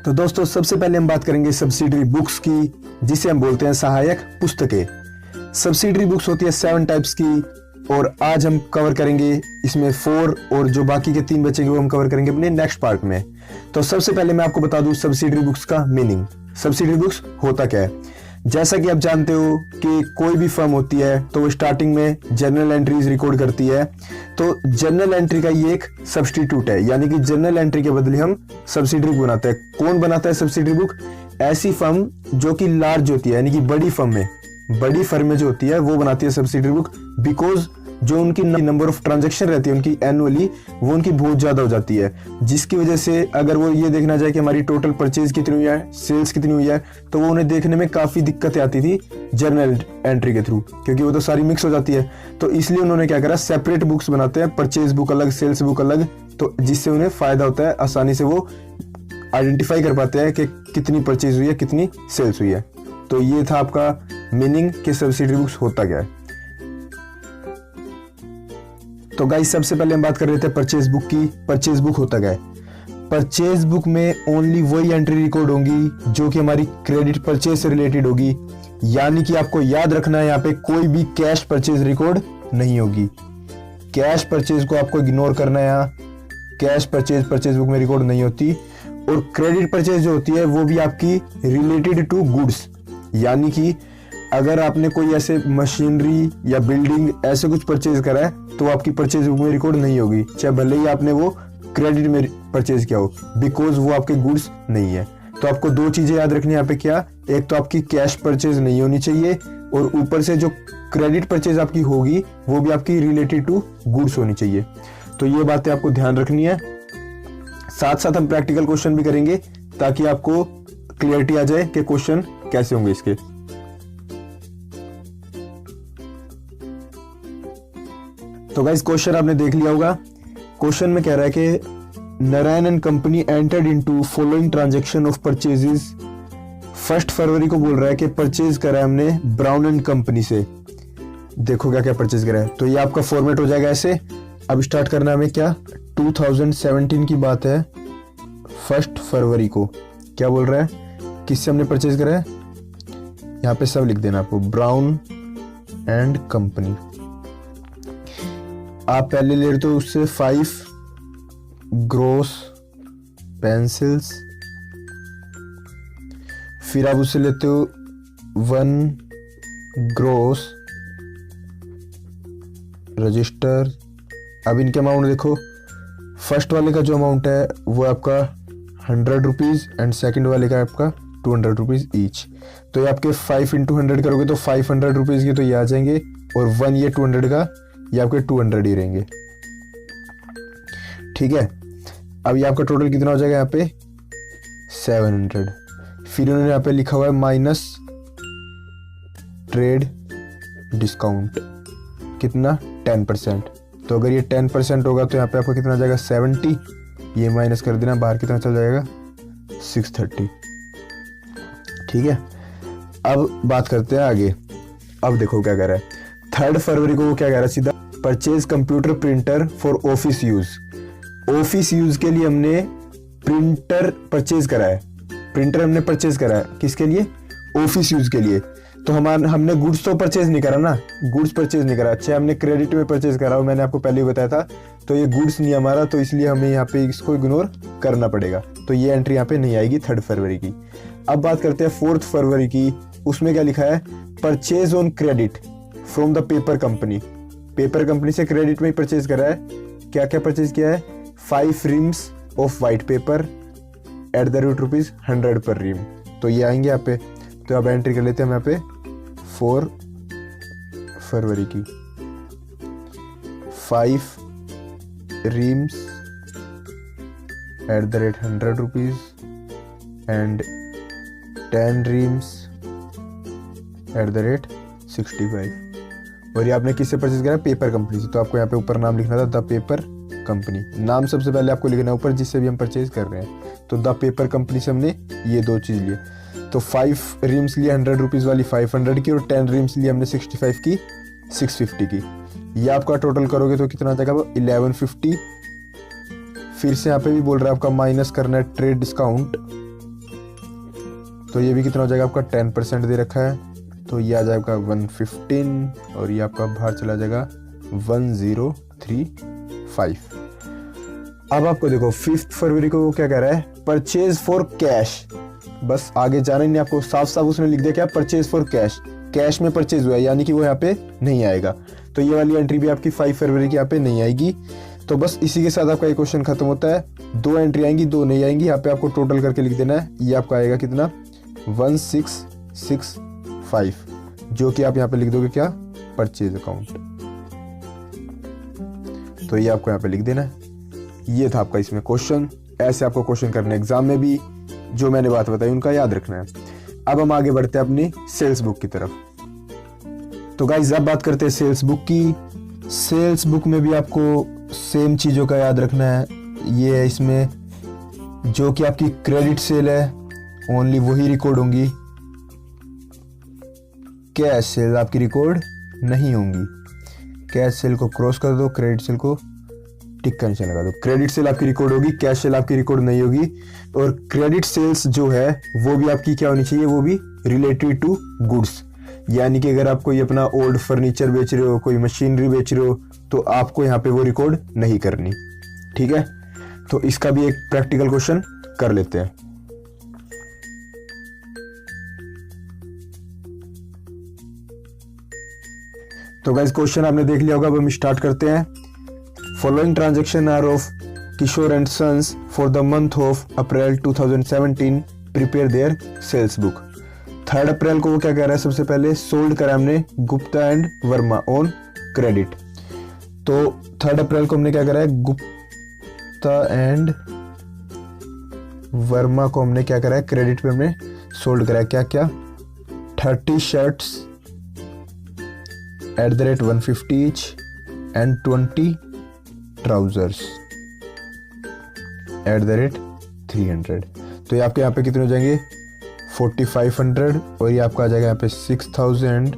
तो दोस्तों सबसे पहले हम बात करेंगे सब्सिडरी बुक्स की, जिसे हम बोलते हैं सहायक पुस्तकें। सब्सिडरी बुक्स होती है 7 टाइप्स की और आज हम कवर करेंगे इसमें 4 और जो बाकी के 3 बचेंगे वो हम कवर करेंगे अपने नेक्स्ट पार्ट में। तो सबसे पहले मैं आपको बता दूं सब्सिडरी बुक्स का मीनिंग। सब्सिडरी बुक्स होता क्या है? जैसा कि आप जानते हो कि कोई भी फर्म होती है तो वो स्टार्टिंग में जर्नल एंट्रीज रिकॉर्ड करती है, तो जर्नल एंट्री का ये एक सब्स्टिट्यूट है, यानी कि जर्नल एंट्री के बदले हम सब्सिडरी बुक बनाते हैं। कौन बनाता है सब्सिडरी बुक? ऐसी फर्म जो कि लार्ज होती है, यानी कि बड़ी फर्म में जो होती है वो बनाती है सब्सिडरी बुक, बिकॉज जो उनकी नंबर ऑफ ट्रांजैक्शन रहती है उनकी एनुअली, वो उनकी बहुत ज्यादा हो जाती है, जिसकी वजह से अगर वो ये देखना चाहे कि हमारी टोटल परचेज कितनी हुई है, सेल्स कितनी हुई है, तो वो उन्हें देखने में काफी दिक्कतें आती थी जर्नल एंट्री के थ्रू, क्योंकि वो तो सारी मिक्स हो जाती है। तो इसलिए उन्होंने क्या करा, सेपरेट बुक्स बनाते हैं, परचेज बुक अलग, सेल्स बुक अलग, तो जिससे उन्हें फायदा होता है, आसानी से वो आइडेंटिफाई कर पाते हैं कि कितनी परचेज हुई है, कितनी सेल्स हुई है। तो ये था आपका मीनिंग कि सब्सिडरी बुक्स होता क्या है। तो गाइस सबसे पहले हम बात कर रहे थे परचेज बुक की। परचेज बुक होता क्या है? परचेज बुक में ओनली वही एंट्री रिकॉर्ड होंगी जो कि हमारी क्रेडिट परचेज से रिलेटेड होगी, यानी कि आपको याद रखना है यहाँ पे कोई भी कैश परचेज रिकॉर्ड नहीं होगी। कैश परचेज को आपको इग्नोर करना है, यहाँ कैश परचेज बुक में रिकॉर्ड नहीं होती। और क्रेडिट परचेज जो होती है वो भी आपकी रिलेटेड टू गुड्स, यानी कि अगर आपने कोई ऐसे मशीनरी या बिल्डिंग ऐसे कुछ परचेज करा है तो आपकी परचेज बुक में रिकॉर्ड नहीं होगी, चाहे भले ही आपने वो क्रेडिट में परचेज किया हो, बिकॉज वो आपके गुड्स नहीं है। तो आपको 2 चीजें याद रखनी है यहाँ पे। क्या? एक तो आपकी कैश परचेज नहीं होनी चाहिए, और ऊपर से जो क्रेडिट परचेज आपकी होगी वो भी आपकी रिलेटेड टू गुड्स होनी चाहिए। तो ये बातें आपको ध्यान रखनी है। साथ साथ हम प्रैक्टिकल क्वेश्चन भी करेंगे ताकि आपको क्लियरिटी आ जाए कि क्वेश्चन कैसे होंगे इसके। तो गाइस क्वेश्चन आपने देख लिया होगा। क्वेश्चन में कह रहा है कि Narayan and company entered into following transaction of purchases. 1 फरवरी को बोल रहा है कि परचेज करा है हमने ब्राउन एंड कंपनी से। देखो क्या क्या परचेज करा है। तो ये आपका फॉर्मेट हो जाएगा ऐसे। अब स्टार्ट करना हमें क्या, 2017 की बात है, 1 फरवरी को। क्या बोल रहा है, किससे हमने परचेज करा है? यहाँ पे सब लिख देना आपको, ब्राउन एंड कंपनी। आप पहले ले रहे हो उससे 5 ग्रोस पेंसिल्स, फिर आप उससे लेते हो 1 ग्रोस रजिस्टर। अब इनके अमाउंट देखो, फर्स्ट वाले का जो अमाउंट है वो आपका 100 रुपीज एंड सेकेंड वाले का आपका 200 रुपीज ईच। तो ये आपके 5 × 100 करोगे तो 500 रुपीज के तो ये आ जाएंगे, और 1 ये 200 का, ये आपके 200 ही रहेंगे। ठीक है। अब ये आपका टोटल कितना हो जाएगा यहाँ पे, 700। फिर उन्होंने यहाँ पे लिखा हुआ है माइनस ट्रेड डिस्काउंट, कितना, 10%। तो अगर ये 10% होगा तो यहाँ पे आपका कितना आ जाएगा, 70। ये माइनस कर देना, बाहर कितना चल जाएगा, 630। ठीक है। अब बात करते हैं आगे। अब देखो क्या कह रहा है। 3 फरवरी को वो क्या कह रहा है सीधा, purchase computer printer for office use. Office use के लिए हमने प्रिंटर परचेज करा है। प्रिंटर हमने परचेज करा है किसके लिए? ऑफिस यूज के लिए। तो हमने गुड्स तो परचेज नहीं करा ना, गुड्स परचेज नहीं करा। अच्छा, हमने क्रेडिट में परचेज करा, मैंने आपको पहले ही बताया था। तो ये गुड्स नहीं हमारा, तो इसलिए हमें यहाँ पे इसको इग्नोर करना पड़ेगा। तो ये एंट्री यहाँ पे नहीं आएगी 3 फरवरी की। अब बात करते हैं 4 फरवरी की। उसमें क्या लिखा है, purchase on credit from the paper company. Paper company से क्रेडिट में ही परचेज करा है। क्या क्या परचेज किया है, 5 RIMS of white paper at the rate ₹100 पर रिम। तो ये आएंगे यहाँ पे। तो अब एंट्री कर लेते हैं हम यहाँ पे 4 फरवरी की। 5 RIMS at the rate ₹100 and 10 RIMS at the rate 65। और ये आपने किससे परचेज करा, पेपर कंपनी से। तो आपको यहाँ पे ऊपर नाम लिखना था, द पेपर कंपनी। नाम सबसे पहले आपको लिखना है ऊपर, जिससे भी हम परचेज कर रहे हैं। तो द पेपर कंपनी से हमने ये 2 चीज लिए। तो 5 रिम्स लिए 100 रुपीज वाली 500 की, और 10 रिम्स लिए हमने 65 की 650 की। ये आपका टोटल करोगे तो कितना आ जाएगा, 1150। फिर से यहाँ पे भी बोल रहा है आपका माइनस करना है ट्रेड डिस्काउंट तो ये भी कितना हो जाएगा आपका 10% दे रखा है, तो ये आ जाएगा 115 और ये आपका बाहर चला जाएगा 1035। अब आपको देखो 5 फरवरी को वो क्या कह रहा है, परचेज फॉर कैश। बस आगे जाना ही नहीं आपको, साफ साफ उसने लिख दिया क्या, परचेज फॉर कैश, कैश में परचेज हुआ है, यानी कि वो यहाँ पे नहीं आएगा। तो ये वाली एंट्री भी आपकी 5 फरवरी की यहाँ पे नहीं आएगी। तो बस इसी के साथ आपका ये क्वेश्चन खत्म होता है। 2 एंट्री आएंगी, 2 नहीं आएंगी, यहाँ पे आपको टोटल करके लिख देना है। ये आपका आएगा कितना, 1665, जो कि आप यहाँ पे लिख दोगे क्या, परचेज अकाउंट। तो ये आपको यहाँ पे लिख देना है। ये था आपका इसमें क्वेश्चन। ऐसे आपको क्वेश्चन करने एग्जाम में भी, जो मैंने बात बताई उनका याद रखना है। अब हम आगे बढ़ते हैं अपनी सेल्स बुक की तरफ। तो गाइस अब बात करते हैं सेल्स बुक की। सेल्स बुक में भी आपको सेम चीजों का याद रखना है। ये है इसमें जो कि आपकी क्रेडिट सेल है, ओनली वही रिकॉर्ड होंगी, कैश सेल आपकी रिकॉर्ड नहीं होंगी। कैश सेल को क्रॉस कर दो, क्रेडिट सेल को टिक का निशान लगा दो। क्रेडिट सेल आपकी रिकॉर्ड होगी, कैश सेल आपकी रिकॉर्ड नहीं होगी। और क्रेडिट सेल्स जो है वो भी आपकी क्या होनी चाहिए, वो भी रिलेटेड टू गुड्स। यानी कि अगर आप कोई अपना ओल्ड फर्नीचर बेच रहे हो, कोई मशीनरी बेच रहे हो, तो आपको यहाँ पे वो रिकॉर्ड नहीं करनी। ठीक है, तो इसका भी एक प्रैक्टिकल क्वेश्चन कर लेते हैं। तो गाइस क्वेश्चन आपने देख लिया होगा, अब हम स्टार्ट करते हैं। Following transaction are of Kishore and sons for the month of April 2017, prepare their sales book. 3 April को वो क्या कह रहा है, सबसे पहले सोल्ड करा हमने Gupta and Verma on credit. तो 3 अप्रैल को हमने क्या करा है, गुप्ता एंड वर्मा को हमने क्या करा है, क्रेडिट पे हमने सोल्ड करा है। क्या क्या, 30 shirts at the rate 150 each and 20 trousers at the rate 300। तो ये आपके यहाँ पे कितने हो जाएंगे, 4500, और ये आपका आ जाएगा यहाँ पे 6000,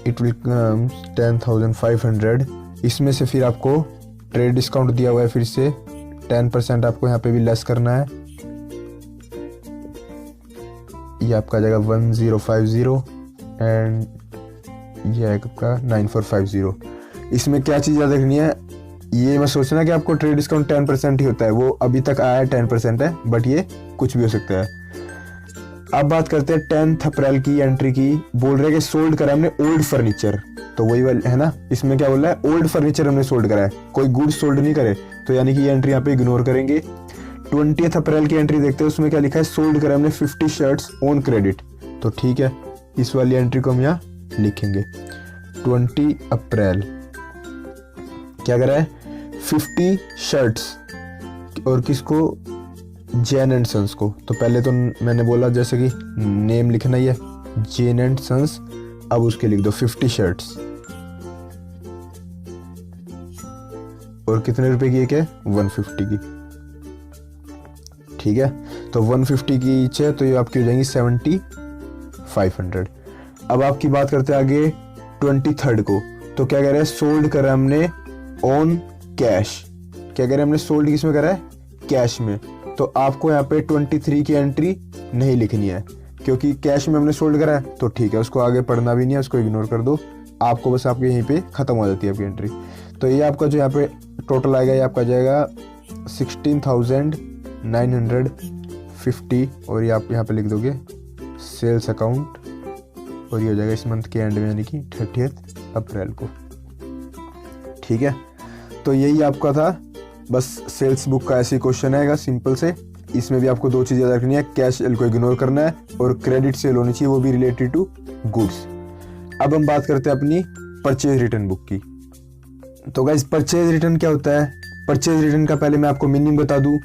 इट विल कम 10500। इसमें से फिर आपको ट्रेड डिस्काउंट दिया हुआ है, फिर से 10% आपको यहाँ पे भी लेस करना है। ये आपका आ जाएगा 1050 एंड ये है आपका 9450। इसमें क्या चीज़ याद रखनी है, ये मत सोचना कि आपको ट्रेड डिस्काउंट 10% ही होता है, वो अभी तक आया है 10% है, बट ये कुछ भी हो सकता है। अब बात करते हैं 10 अप्रैल की एंट्री की। बोल रहे हैं कि सोल्ड करा हमने ओल्ड फर्नीचर, तो वही है ना, इसमें क्या बोल रहा है, ओल्ड फर्नीचर हमने सोल्ड करा है, कोई गुड सोल्ड नहीं करे, तो यानी कि ये एंट्री यहाँ पे इग्नोर करेंगे। 20 अप्रैल की एंट्री देखते हैं, उसमें क्या लिखा है, सोल्ड करा हमने 50 शर्ट्स ऑन क्रेडिट। तो ठीक है, इस वाली एंट्री को हम यहाँ लिखेंगे। 20 अप्रैल क्या कर रहा है, 50 शर्ट्स, और किसको, जैन एंड सन्स को। तो पहले तो मैंने बोला जैसे कि नेम लिखना ही है, जैन एंड सन्स। अब उसके लिख दो 50 शर्ट्स, और कितने रुपए की एक है, 150 की। ठीक है, तो 150 की ईच है, तो ये आपकी हो जाएंगी 7500। अब आपकी बात करते हैं आगे 23rd को। तो क्या कह रहे हैं, सोल्ड करा हमने ऑन कैश। क्या कह रहे हैं, हमने सोल्ड किसमें करा है, कैश में। तो आपको यहाँ पे 23 की एंट्री नहीं लिखनी है, क्योंकि कैश में हमने सोल्ड करा है, तो ठीक है, उसको आगे पढ़ना भी नहीं है, उसको इग्नोर कर दो। आपको बस आपके यहीं पे खत्म हो जाती है आपकी एंट्री। तो ये आपका जो यहाँ पे टोटल आएगा, ये आपका जाएगा 16,950, और ये आप यहाँ पे लिख दोगे सेल्स अकाउंट, और ये हो जाएगा इस मंथ के एंड में, यानी कि 30 अप्रैल को। ठीक है, तो यही आपका था, बस सेल्स बुक का ऐसे क्वेश्चन आएगा सिंपल से। इसमें भी आपको 2 चीज़ें याद रखनी है, कैश सेल को इग्नोर करना है, और क्रेडिट सेल होनी चाहिए, वो भी रिलेटेड टू गुड्स। अब हम बात करते हैं अपनी परचेज रिटर्न बुक की। तो गाइस परचेज रिटर्न क्या होता है, परचेज रिटर्न का पहले मैं आपको मीनिंग बता दूं।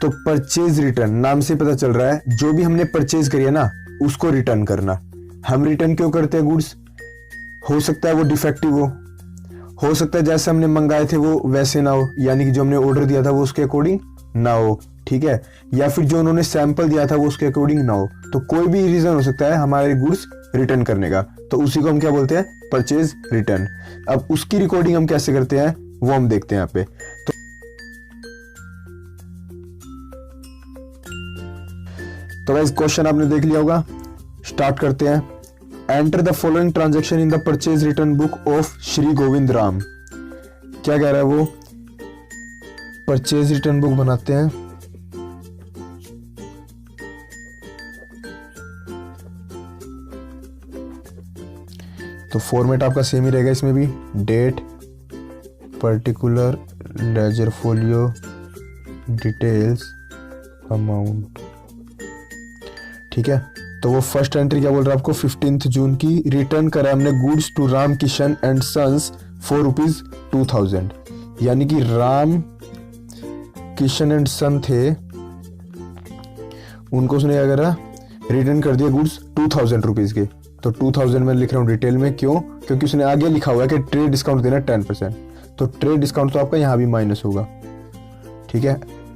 तो परचेज रिटर्न नाम से पता चल रहा है, जो भी हमने परचेज करी है ना, उसको रिटर्न करना। हम रिटर्न क्यों करते हैं गुड्स, हो सकता है वो डिफेक्टिव हो सकता है जैसे हमने मंगाए थे वो वैसे ना हो, यानी कि जो हमने ऑर्डर दिया था वो उसके अकॉर्डिंग ना हो। ठीक है, या फिर जो उन्होंने सैंपल दिया था वो उसके अकॉर्डिंग ना हो। तो कोई भी रीजन हो सकता है हमारे गुड्स रिटर्न करने का, तो उसी को हम क्या बोलते हैं, परचेज रिटर्न। अब उसकी रिकॉर्डिंग हम कैसे करते हैं वो हम देखते हैं यहाँ पे। तो गाइस क्वेश्चन आपने देख लिया होगा, स्टार्ट करते हैं। Enter the following transaction in the purchase return book of Shri Govind Ram. क्या कह रहा है वो, परचेज रिटर्न बुक बनाते हैं। तो फॉर्मेट आपका सेम ही रहेगा इसमें भी, date, particular, ledger folio, details, amount. ठीक है, तो वो फर्स्ट एंट्री क्या बोल रहा है आपको, 15 जून की रिटर्न करा हमने goods to Ram Kishan and sons for ₹2000। यानी कि राम किशन एंड सन थे, उनको उसने क्या करा, रिटर्न कर दिया गुड्स 2000 रुपीज के। तो 2000 में लिख रहा हूँ डिटेल में, क्यों, क्योंकि उसने आगे लिखा हुआ है कि ट्रेड डिस्काउंट देना 10%। तो ट्रेड डिस्काउंट तो आपका यहाँ भी माइनस होगा। ठीक है,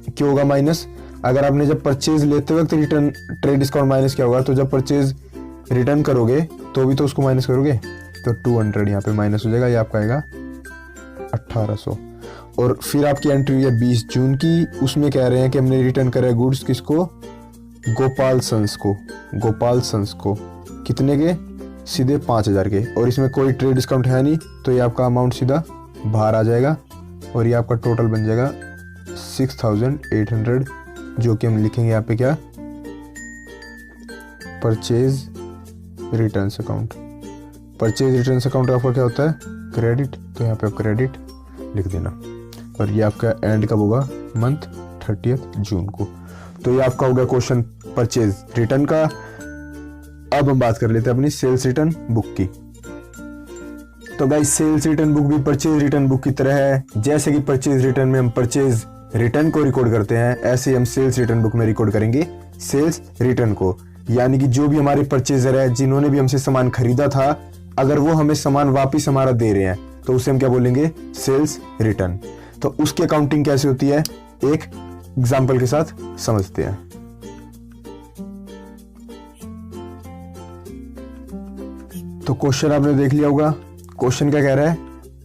क्यों होगा माइनस, अगर आपने जब परचेज लेते वक्त रिटर्न ट्रेड डिस्काउंट माइनस क्या होगा, तो जब परचेज रिटर्न करोगे तो भी तो उसको माइनस करोगे, तो 200 यहाँ पे माइनस हो जाएगा, ये आपका आएगा 1800। और फिर आपकी एंट्री है 20 जून की, उसमें कह रहे हैं कि हमने रिटर्न करा गुड्स किसको, गोपाल सन्स को, गोपाल सन्स को, कितने के, सीधे 5000 के। और इसमें कोई ट्रेड डिस्काउंट है नहीं, तो ये आपका अमाउंट सीधा बाहर आ जाएगा और ये आपका टोटल बन जाएगा 6800, जो कि हम लिखेंगे यहाँ पे क्या, purchase returns account. Purchase returns account आपका क्या होता है, क्रेडिट, तो यहाँ पे आप क्रेडिट लिख देना। और ये आपका एंड कब होगा, मंथ 30 जून को। तो ये आपका हो गया क्वेश्चन परचेज रिटर्न का। अब हम बात कर लेते हैं अपनी सेल्स रिटर्न बुक की। तो गाइस सेल्स रिटर्न बुक भी परचेज रिटर्न बुक की तरह है। जैसे कि परचेज रिटर्न में हम परचेज रिटर्न को रिकॉर्ड करते हैं, ऐसे ही हम सेल्स रिटर्न बुक में रिकॉर्ड करेंगे सेल्स रिटर्न को। यानी कि जो भी हमारे परचेजर है, जिन्होंने भी हमसे सामान खरीदा था, अगर वो हमें सामान वापस हमारा दे रहे हैं, तो उसे हम क्या बोलेंगे, सेल्स रिटर्न। तो उसकी अकाउंटिंग कैसे होती है, एक एग्जाम्पल के साथ समझते हैं। तो क्वेश्चन आपने देख लिया होगा, क्वेश्चन क्या कह रहा है,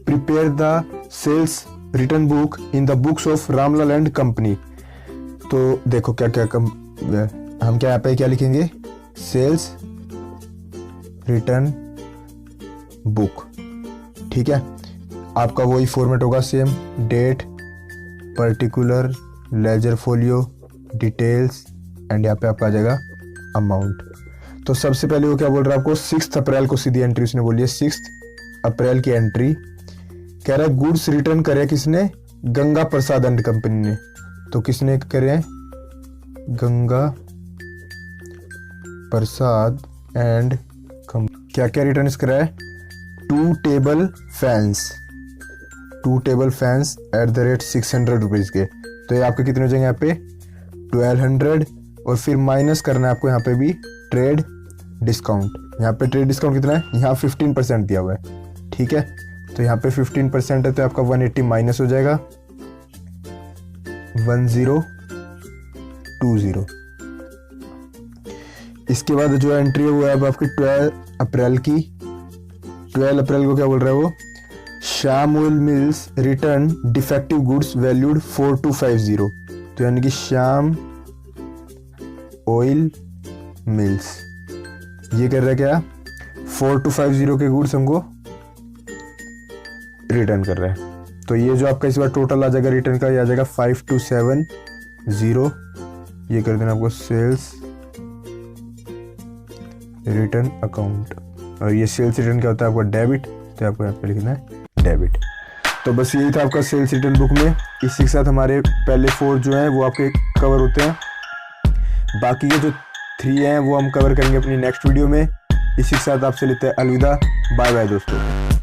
prepare the sales return book in the books of Ramlal and company. तो देखो क्या क्या हम क्या यहाँ पे क्या लिखेंगे, सेल्स रिटर्न बुक। ठीक है, आपका वही फॉर्मेट होगा same, date, particular, ledger folio, details, and यहाँ पे आपका आ जाएगा अमाउंट। तो सबसे पहले वो क्या बोल रहा है आपको, 6 अप्रैल को सीधी एंट्री उसने बोली है, 6 अप्रैल की एंट्री कह रहा है गुड्स रिटर्न करे किसने, गंगा प्रसाद एंड कंपनी ने। तो किसने करे, गंगा प्रसाद एंड कंपनी। क्या क्या रिटर्न करा है, 2 table fans at the rate 600 rupees के। तो ये आपके कितने हो जाएंगे यहाँ पे 1200, और फिर माइनस करना है आपको यहाँ पे भी ट्रेड डिस्काउंट। यहाँ पे ट्रेड डिस्काउंट कितना है, यहाँ 15% दिया हुआ है। ठीक है, तो यहाँ पे 15% है, तो आपका 180 माइनस हो जाएगा 1020। इसके बाद जो एंट्री है वो है अब आपकी 12 अप्रैल की। 12 अप्रैल को क्या बोल रहा है वो, Shyam oil mills return defective goods valued 4250। तो यानी कि श्याम ऑयल मिल्स ये कर रहा है क्या, 4250 के गुड्स हमको रिटर्न कर रहा है। तो ये जो आपका इस बार टोटल आ जाएगा रिटर्न का, ये आ जाएगा 5270। ये कर देना आपको सेल्स रिटर्न अकाउंट। और ये सेल्स रिटर्न क्या होता है आपका, डेबिट, तो आपको यहाँ पे लिखना है डेबिट। तो बस यही था आपका सेल्स रिटर्न बुक में। इसी के साथ हमारे पहले 4 जो हैं वो आपके कवर होते हैं। बाकी के जो 3 हैं वो हम कवर करेंगे अपनी नेक्स्ट वीडियो में। इसी के साथ आपसे लेते हैं अलविदा, बाय बाय दोस्तों।